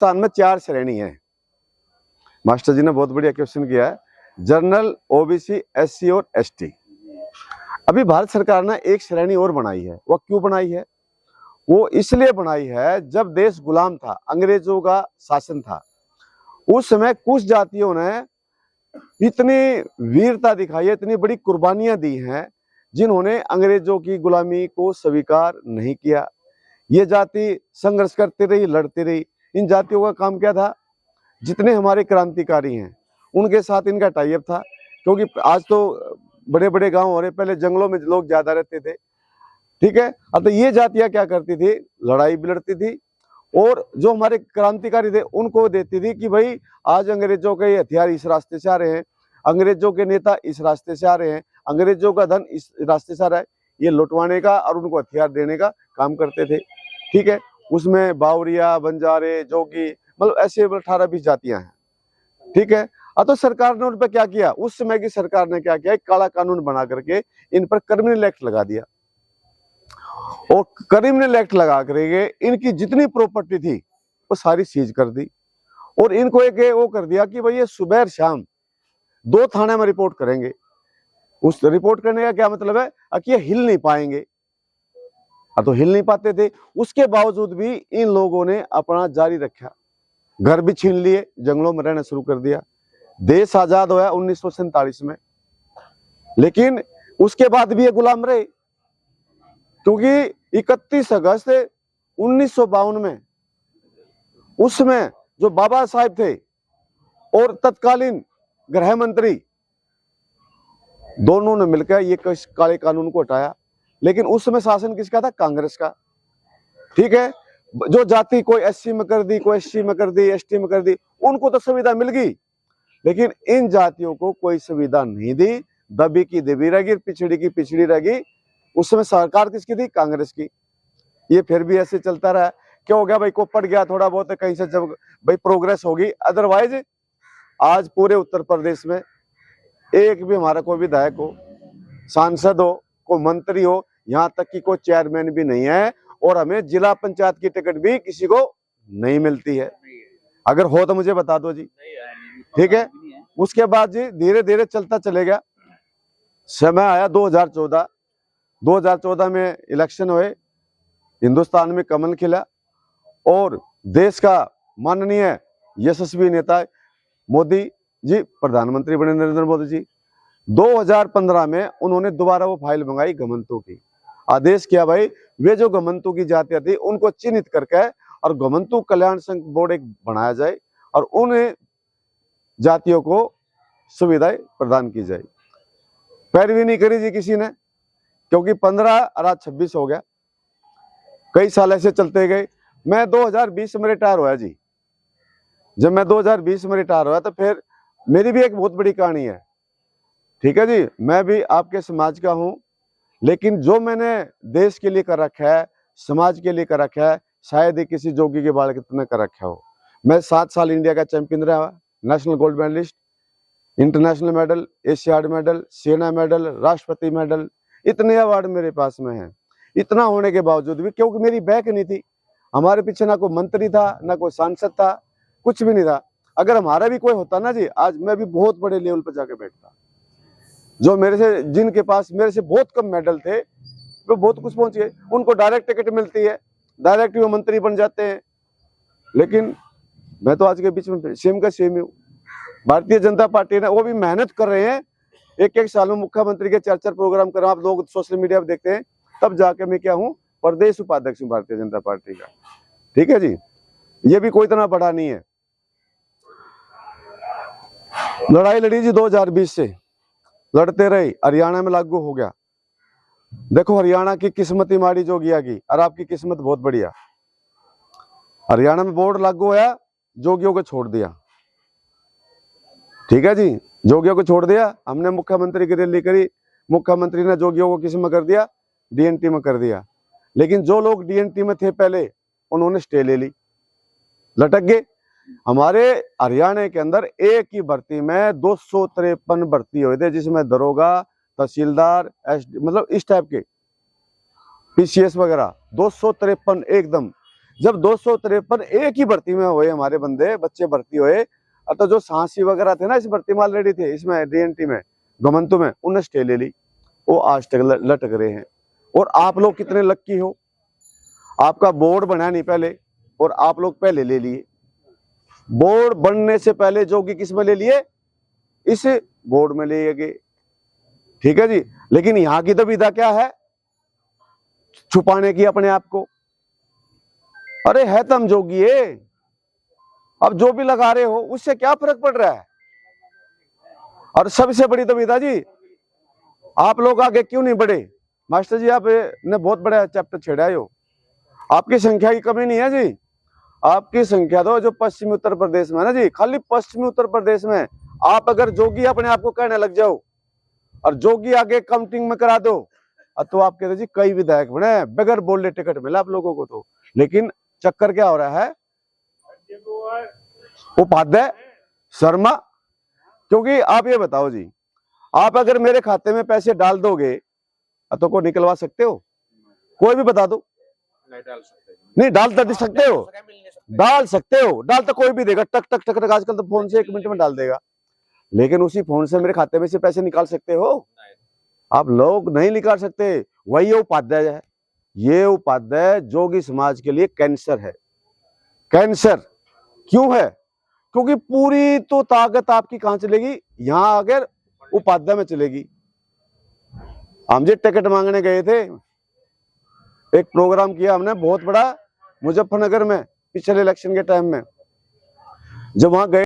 हिंदुस्तान में 4 श्रेणी है। मास्टर जी ने बहुत बढ़िया क्वेश्चन किया है। जनरल, ओबीसी, एससी और एसटी। अभी भारत सरकार ने एक श्रेणी और बनाई है। वो क्यों बनाई है? वो इसलिए बनाई है, जब देश गुलाम था, अंग्रेजों का शासन था, उस समय कुछ जातियों ने इतनी वीरता दिखाई है, इतनी बड़ी कुर्बानियां दी हैं, जिन्होंने अंग्रेजों की गुलामी को स्वीकार नहीं किया। ये जाति संघर्ष करती रही, लड़ती रही। इन जातियों का काम क्या था? जितने हमारे क्रांतिकारी हैं उनके साथ इनका टाई अप था, क्योंकि आज तो बड़े बड़े गांव हो रहे, पहले जंगलों में लोग ज्यादा रहते थे। ठीक है, अब तो ये जातियां क्या करती थी? लड़ाई भी लड़ती थी, और जो हमारे क्रांतिकारी थे उनको देती थी कि भाई आज अंग्रेजों के हथियार इस रास्ते से आ रहे हैं, अंग्रेजों के नेता इस रास्ते से आ रहे हैं, अंग्रेजों का धन इस रास्ते से आ रहा है। ये लुटवाने का और उनको हथियार देने का काम करते थे। ठीक है, उसमें बावरिया, बंजारे, जोगी, मतलब ऐसे 18-20 जातियां हैं। ठीक है, अब तो सरकार ने उन पर क्या किया? उस समय की सरकार ने क्या किया? एक काला कानून बना करके इन पर क्रिमिनल एक्ट लगा दिया, और क्रिमिनल एक्ट लगा करके इनकी जितनी प्रॉपर्टी थी वो सारी सीज कर दी, और इनको एक वो कर दिया कि भाई ये सुबह शाम 2 थाने में रिपोर्ट करेंगे। उस रिपोर्ट करने का क्या मतलब है? कि ये हिल नहीं पाएंगे। तो हिल नहीं पाते थे, उसके बावजूद भी इन लोगों ने अपना जारी रखा, घर भी छीन लिए, जंगलों में रहना शुरू कर दिया। देश आजाद हुआ 1947 में, लेकिन उसके बाद भी ये गुलाम रहे, क्योंकि 31 अगस्त 1952 में उसमें जो बाबा साहब थे और तत्कालीन गृह मंत्री, दोनों ने मिलकर ये काले कानून को हटाया। लेकिन उस समय शासन किसका था? कांग्रेस का। ठीक है, जो जाति कोई एससी में कर दी, कोई एससी में कर दी, एसटी में कर दी, उनको तो सुविधा मिल गई, लेकिन इन जातियों को कोई सुविधा नहीं दी। दबी की दबी रह गई, पिछड़ी की पिछड़ी रह गई। उस समय सरकार किसकी थी? कांग्रेस की। ये फिर भी ऐसे चलता रहा। क्या हो गया भाई? को पड़ गया थोड़ा बहुत कहीं से, जब भाई प्रोग्रेस होगी। अदरवाइज आज पूरे उत्तर प्रदेश में एक भी हमारा कोई विधायक हो, सांसद हो, कोई मंत्री हो, यहाँ तक कि कोई चेयरमैन भी नहीं है, और हमें जिला पंचायत की टिकट भी किसी को नहीं मिलती है। अगर हो तो मुझे बता दो जी। ठीक है, उसके बाद जी धीरे धीरे चलता चलेगा। समय आया 2014 में इलेक्शन हुए, हिंदुस्तान में कमल खिला, और देश का माननीय यशस्वी नेता मोदी जी प्रधानमंत्री बने, नरेंद्र मोदी जी। 2015 में उन्होंने दोबारा वो फाइल मंगाई घमंतू की। आदेश किया भाई वे जो घमंतू की जातियां थी उनको चिन्हित करके और घमंतू कल्याण संघ बोर्ड एक बनाया जाए, और उन जातियों को सुविधाएं प्रदान की जाए। पैरवी नहीं करी जी किसी ने, क्योंकि 15 और आज 26 हो गया, कई साल ऐसे चलते गए। मैं 2020 में रिटायर हुआ जी। जब मैं 2020 में रिटायर हुआ तो फिर मेरी भी एक बहुत बड़ी कहानी है। ठीक है जी, मैं भी आपके समाज का हूं, लेकिन जो मैंने देश के लिए कर रखा है, समाज के लिए कर रखा है, शायद ही किसी जोगी के बालक ने कर रखा हो। मैं 7 साल इंडिया का चैंपियन रहा, national gold medalist, international medal, Asiad medal, सेना मेडल, राष्ट्रपति मेडल, इतने अवार्ड मेरे पास में हैं। इतना होने के बावजूद भी, क्योंकि मेरी बैक नहीं थी, हमारे पीछे ना कोई मंत्री था, ना कोई सांसद था, कुछ भी नहीं था। अगर हमारा भी कोई होता ना जी, आज मैं भी बहुत बड़े लेवल पर जाके बैठता। जो मेरे से, जिनके पास मेरे से बहुत कम मेडल थे, वो बहुत कुछ पहुंच गए, उनको डायरेक्ट टिकट मिलती है, डायरेक्ट वो मंत्री बन जाते हैं। लेकिन मैं तो आज के बीच में सेम का सेम ही हूँ। भारतीय जनता पार्टी ने, वो भी मेहनत कर रहे हैं, एक साल में मुख्यमंत्री के 4 प्रोग्राम कर रहे हैं। आप लोग सोशल मीडिया पर देखते हैं, तब जाके मैं क्या हूँ? प्रदेश उपाध्यक्ष हूँ भारतीय जनता पार्टी का। ठीक है जी, ये भी कोई इतना बड़ा नहीं है। लड़ाई लड़ी जी 2020 से, लड़ते रहे, हरियाणा में लागू हो गया। देखो हरियाणा की किस्मत ही माड़ी जोगिया की, और आपकी किस्मत बहुत बढ़िया। हरियाणा में बोर्ड लागू होया, जोगियों को छोड़ दिया। ठीक है जी, जोगियों को छोड़ दिया। हमने मुख्यमंत्री की रैली करी, मुख्यमंत्री ने जोगियों को किस में कर दिया? डीएनटी में कर दिया। लेकिन जो लोग डीएनटी में थे पहले, उन्होंने स्टे ले ली, लटक गए। हमारे हरियाणा के अंदर एक ही भर्ती में 253 भर्ती हुए थे, जिसमें दरोगा, तहसीलदार, मतलब इस टाइप के, पीसीएस वगैरह 253 एकदम। जब 253 एक ही भर्ती में हुए हमारे बच्चे भर्ती हुए, तो जो सांसी वगैरह थे ना इस भर्ती में ऑलरेडी थे, इसमें डीएनटी में, घुमंतु में, उन्हें स्टे ले ली, वो आज तक लटक रहे हैं। और आप लोग कितने लक्की हो, आपका बोर्ड बना नहीं पहले और आप लोग पहले ले लिए। बोर्ड बनने से पहले जोगी किस में ले लिए, इस बोर्ड में ले गए, ठीक है जी। लेकिन यहां की तो विधा क्या है, छुपाने की अपने आप को। अरे है तुम जोगी है, अब जो भी लगा रहे हो उससे क्या फर्क पड़ रहा है। और सबसे बड़ी तो विधा जी, आप लोग आगे क्यों नहीं बढ़े। मास्टर जी आपने बहुत बड़ा चैप्टर छेड़ा है, आपकी संख्या की कमी नहीं है जी, आपकी संख्या तो जो पश्चिमी उत्तर प्रदेश में है ना जी, खाली पश्चिमी उत्तर प्रदेश में आप अगर जोगी अपने आप को कहने लग जाओ और जोगी आगे काउंटिंग में करा दो, तो आप कहते जी कई विधायक बने, बगैर बोले टिकट मिला आप लोगों को तो। लेकिन चक्कर क्या हो रहा है, उपाध्याय शर्मा, क्योंकि आप ये बताओ जी, आप अगर मेरे खाते में पैसे डाल दोगे तो को निकलवा सकते हो, कोई भी बता दो। नहीं डाल तो सकते हो, डाल सकते हो, डाल तो कोई भी देगा, टक टक टक टक, आजकल तो फोन से 1 मिनट में डाल देगा। लेकिन उसी फोन से मेरे खाते में से पैसे निकाल सकते हो, आप लोग नहीं निकाल सकते। वही उपाध्याय है, ये उपाध्याय जोगी समाज के लिए कैंसर है। कैंसर क्यों है, क्योंकि पूरी तो ताकत आपकी कहां चलेगी, यहां अगर उपाध्याय में चलेगी। हम जी टिकट मांगने गए थे, एक प्रोग्राम किया हमने बहुत बड़ा मुजफ्फरनगर में पिछले इलेक्शन के टाइम में, जब वहां गए